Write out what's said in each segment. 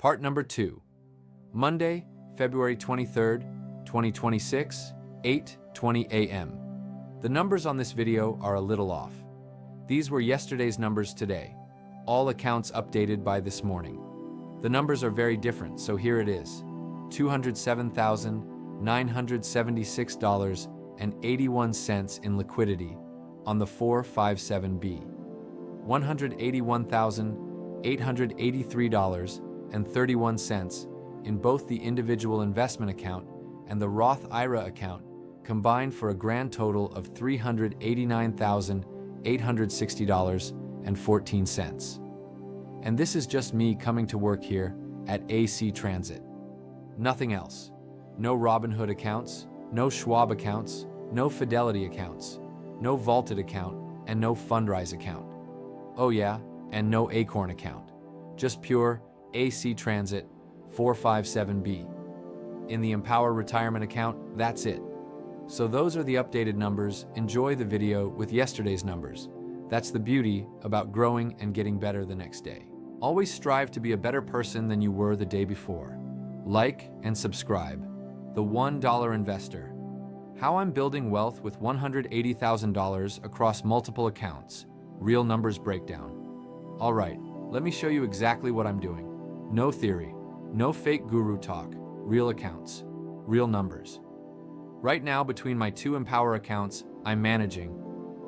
Part number 2. Monday, February 23rd, 2026, 8:20 a.m. The numbers on this video are a little off. These were yesterday's numbers today. All accounts updated by this morning. The numbers are very different, so here it is. $207,976.81 in liquidity on the 457B. $181,883.31 in both the individual investment account and the Roth IRA account, combined for a grand total of $389,860.14. And this is just me coming to work here at AC Transit. Nothing else. No Robinhood accounts, no Schwab accounts, no Fidelity accounts, no Vaulted account, and no Fundrise account. Oh yeah, and no Acorn account. Just pure AC Transit 457B. In the Empower Retirement account, that's it. So those are the updated numbers. Enjoy the video with yesterday's numbers. That's the beauty about growing and getting better the next day. Always strive to be a better person than you were the day before. Like and subscribe. The $1 Investor. How I'm building wealth with $180,000 across multiple accounts. Real numbers breakdown. All right, let me show you exactly what I'm doing. No theory, no fake guru talk. Real accounts, real numbers. Right now, between my two Empower accounts, I'm managing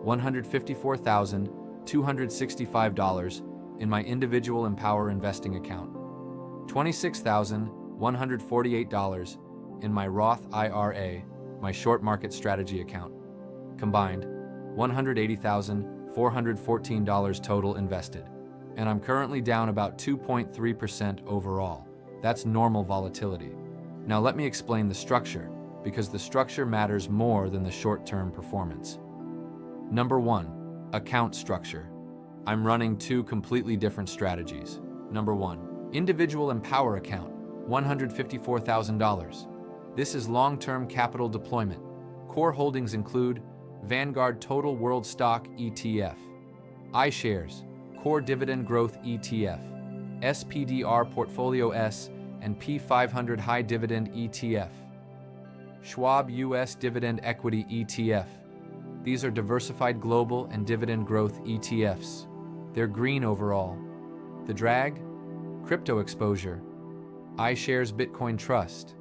$154,265 in my individual Empower investing account, $26,148 in my Roth IRA, my short market strategy account. Combined, $180,414 total invested. And I'm currently down about 2.3% overall. That's normal volatility. Now let me explain the structure, because the structure matters more than the short-term performance. Number 1, account structure. I'm running two completely different strategies. Number 1, individual Empower account, $154,000. This is long-term capital deployment. Core holdings include Vanguard Total World Stock ETF, iShares, Core Dividend Growth ETF, SPDR Portfolio S and P500 High Dividend ETF, Schwab US Dividend Equity ETF. These are diversified global and dividend growth ETFs. They're green overall. The drag? Crypto exposure. iShares Bitcoin Trust,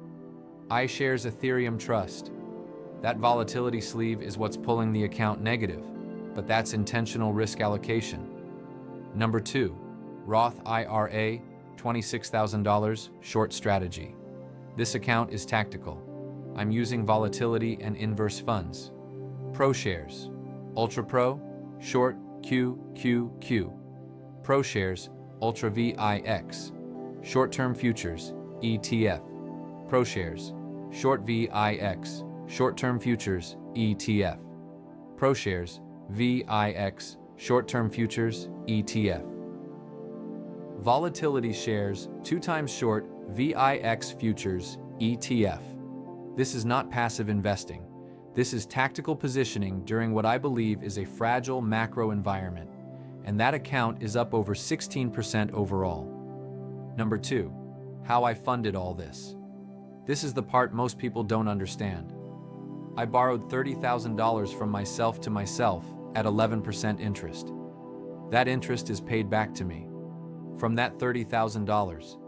iShares Ethereum Trust. That volatility sleeve is what's pulling the account negative, but that's intentional risk allocation. Number 2, Roth IRA, $26,000 short strategy. This account is tactical. I'm using volatility and inverse funds. ProShares, Ultra Pro, Short QQQ. ProShares, Ultra VIX, Short-Term Futures, ETF. ProShares, Short VIX, Short-Term Futures, ETF. ProShares, VIX, Short-Term Futures, ETF. Volatility shares, 2 times short, VIX Futures, ETF. This is not passive investing. This is tactical positioning during what I believe is a fragile macro environment, and that account is up over 16% overall. Number 2, how I funded all this. This is the part most people don't understand. I borrowed $30,000 from myself to myself at 11% interest. That interest is paid back to me. From that $30,000,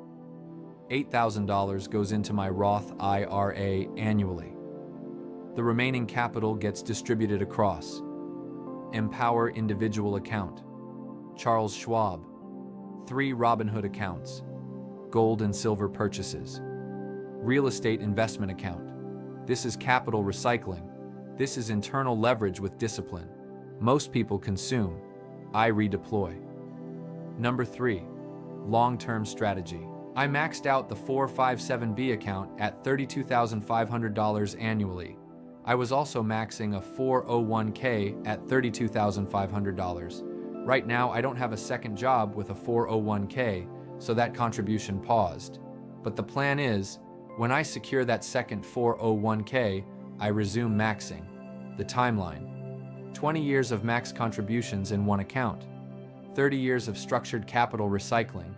$8,000 goes into my Roth IRA annually. The remaining capital gets distributed across Empower individual account, Charles Schwab, 3 Robinhood accounts, gold and silver purchases, real estate investment account. This is capital recycling. This is internal leverage with discipline. Most people consume. I redeploy. Number 3, long-term strategy. I maxed out the 457B account at $32,500 annually. I was also maxing a 401k at $32,500. Right now, I don't have a second job with a 401k, so that contribution paused. But the plan is, when I secure that second 401k, I resume maxing. The timeline: 20 years of max contributions in one account, 30 years of structured capital recycling,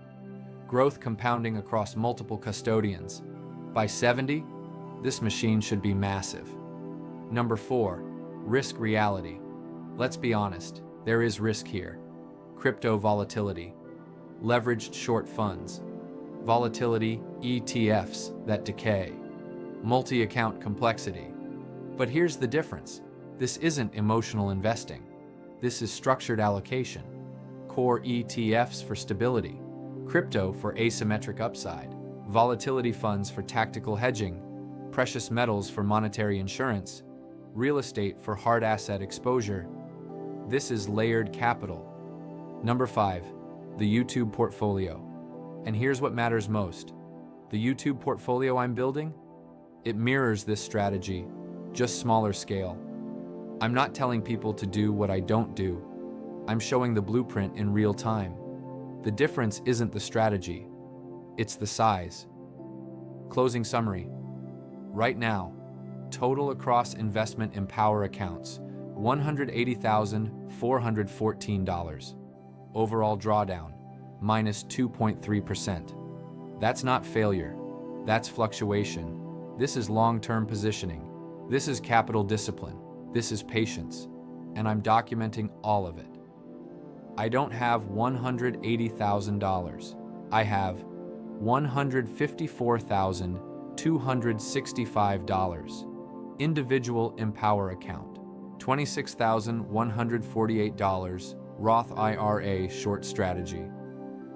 growth compounding across multiple custodians. By 70, this machine should be massive. Number 4, risk reality. Let's be honest, there is risk here. Crypto volatility, leveraged short funds, volatility ETFs that decay, multi-account complexity. But here's the difference. This isn't emotional investing. This is structured allocation. Core ETFs for stability, crypto for asymmetric upside, volatility funds for tactical hedging, precious metals for monetary insurance, real estate for hard asset exposure. This is layered capital. Number 5, the YouTube portfolio. And here's what matters most. The YouTube portfolio I'm building, it mirrors this strategy, just smaller scale. I'm not telling people to do what I don't do. I'm showing the blueprint in real time. The difference isn't the strategy, it's the size. Closing summary. Right now, total across investment Empower accounts, $180,414. Overall drawdown, minus 2.3%. That's not failure, that's fluctuation. This is long-term positioning. This is capital discipline. This is patience. And I'm documenting all of it. I don't have $180,000. I have $154,265. Individual Empower account, $26,148. Roth IRA short strategy,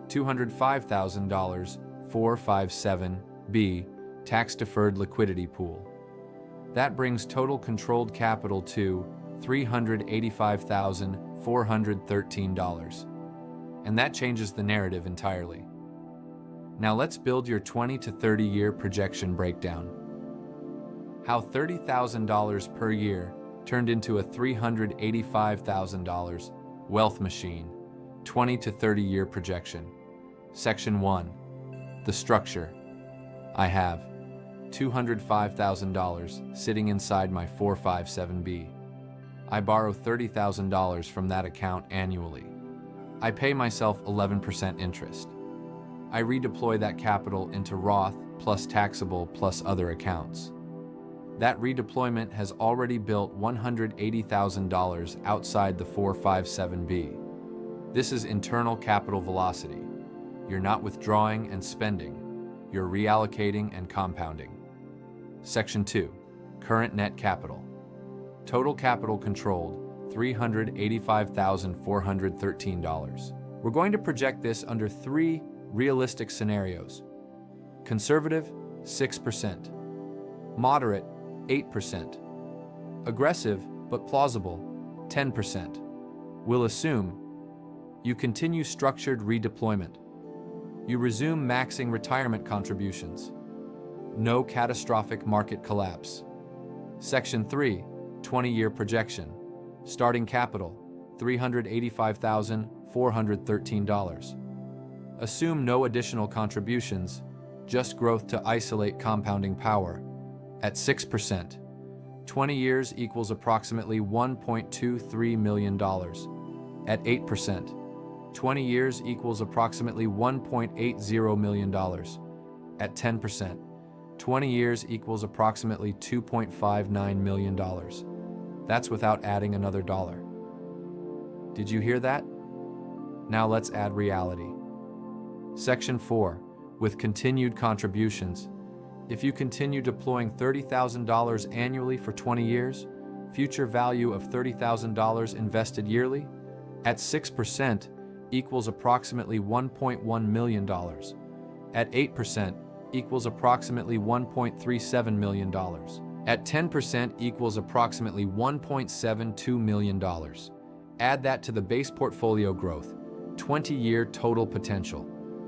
$205,000. 457B tax-deferred liquidity pool. That brings total controlled capital to $385,413. And that changes the narrative entirely. Now let's build your 20 to 30 year projection breakdown. How $30,000 per year turned into a $385,000 wealth machine, 20 to 30 year projection. Section 1, the structure. I have $205,000 sitting inside my 457B. I borrow $30,000 from that account annually. I pay myself 11% interest. I redeploy that capital into Roth plus taxable plus other accounts. That redeployment has already built $180,000 outside the 457B. This is internal capital velocity. You're not withdrawing and spending. You're reallocating and compounding. Section 2, current net capital. Total capital controlled, $385,413. We're going to project this under 3 realistic scenarios. Conservative, 6%. Moderate, 8%. Aggressive, but plausible, 10%. We'll assume you continue structured redeployment. You resume maxing retirement contributions. No catastrophic market collapse. Section 3, 20-year projection. Starting capital, $385,413. Assume no additional contributions, just growth to isolate compounding power. At 6%, 20 years equals approximately $1.23 million. At 8%, 20 years equals approximately $1.80 million. At 10%, 20 years equals approximately $2.59 million. That's without adding another dollar. Did you hear that? Now let's add reality. Section 4, with continued contributions. If you continue deploying $30,000 annually for 20 years, future value of $30,000 invested yearly, at 6% equals approximately $1.1 million. At 8% equals approximately $1.37 million. At 10% equals approximately $1.72 million. Add that to the base portfolio growth, 20-year total potential.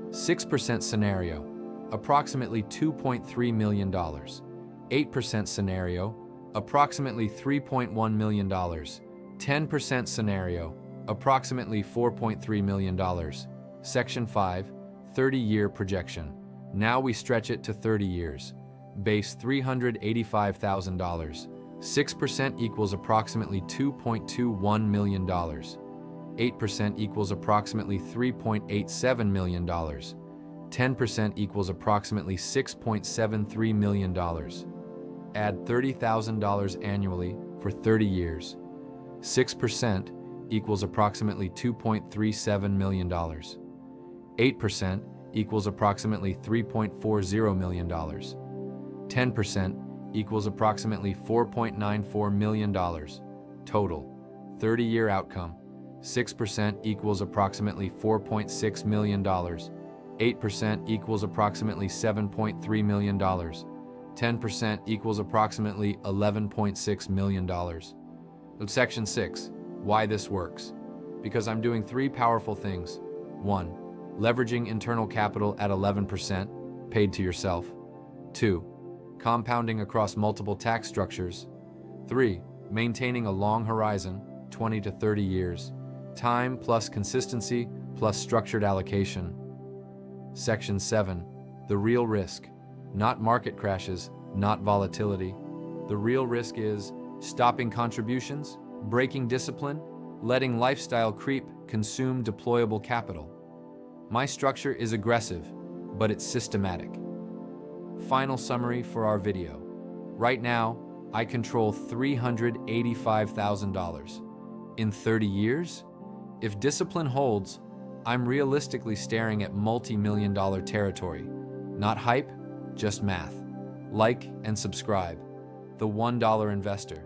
6% scenario, approximately $2.3 million. 8% scenario, approximately $3.1 million. 10% scenario, approximately $4.3 million. Section 5, 30-year projection. Now we stretch it to 30 years. Base $385,000. 6% equals approximately $2.21 million. 8% equals approximately $3.87 million. 10% equals approximately $6.73 million. Add $30,000 annually for 30 years. 6% equals approximately $2.37 million. 8% equals approximately $3.40 million. 10% equals approximately $4.94 million. Total, 30-year outcome. 6% equals approximately $4.6 million. 8% equals approximately $7.3 million. 10% equals approximately $11.6 million. Section 6. Why this works. Because I'm doing 3 powerful things. 1. Leveraging internal capital at 11%, paid to yourself. 2. Compounding across multiple tax structures. 3. Maintaining a long horizon, 20 to 30 years. Time plus consistency plus structured allocation. Section 7. The real risk. Not market crashes, not volatility. The real risk is stopping contributions, breaking discipline, letting lifestyle creep consume deployable capital. My structure is aggressive, but it's systematic. Final summary for our video. Right now, I control $385,000. In 30 years, if discipline holds, I'm realistically staring at multi-million-dollar territory. Not hype, just math. Like and subscribe. The $1 Investor.